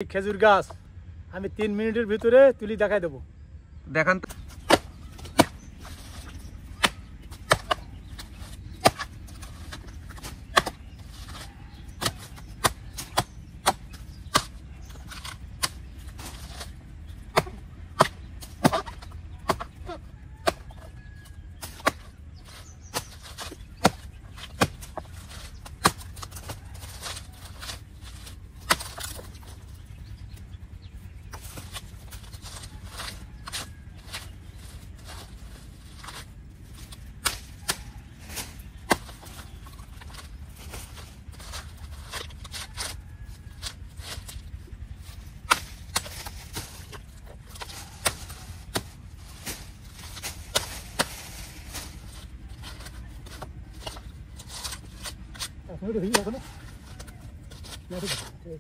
খেজুর গাছ আমি 3 মিনিটের ভিতরে তুলি দেখাই দেবো। দেখান।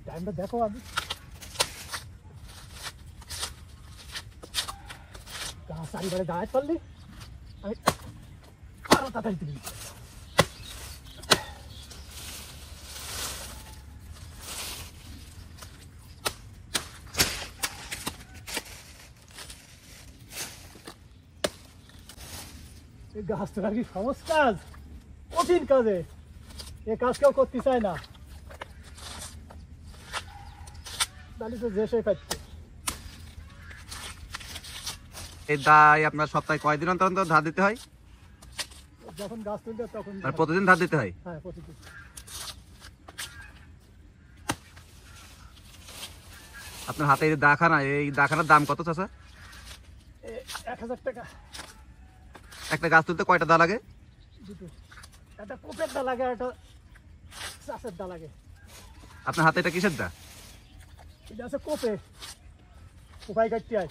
টাইমটা দেখো আমি গাছ চারিবারে দাঁড়াতে পারলে আমি আরো তাড়াতাড়ি তুলি। এই গাছ তোলা কি সহজ কাজ? কঠিন কাজে এ কাজ কেউ করতে চায় না, তাহলে তো যে সে পাচ্ছে। এই দায় আপনার সপ্তাহে কয়দিন অন্তর অন্তর ধার দিতে হয়? যখন গাছ তুলতে তখন। আর প্রতিদিন ধার দিতে হয়? হ্যাঁ, প্রতিদিন। আপনার হাতে এই দাখানা, এই দাখানার দাম কত চাচা? 1000 টাকা। একটা গাছ তুলতে কয়টা দা লাগে? দুটো, একটা কোপের দা লাগে, একটা চাষের দা লাগে। আপনার হাতে এটা কিসের দা? এটা আছে কোপে, কোপাই কাটতে হয়।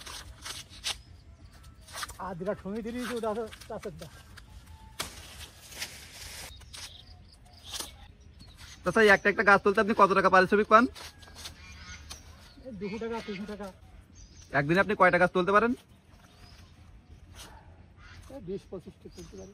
আর যেটা ঠুঙি দিয়ে দিয়েছি ওটা আছে চাষের দা। চাচা একটা একটা গাছ তুলতে আপনি কত টাকা পারিশ্রমিক পান? 200 টাকা, 300 টাকা। একদিনে আপনি কয়টা গাছ তুলতে পারেন? 20-25 তুলতে পারি।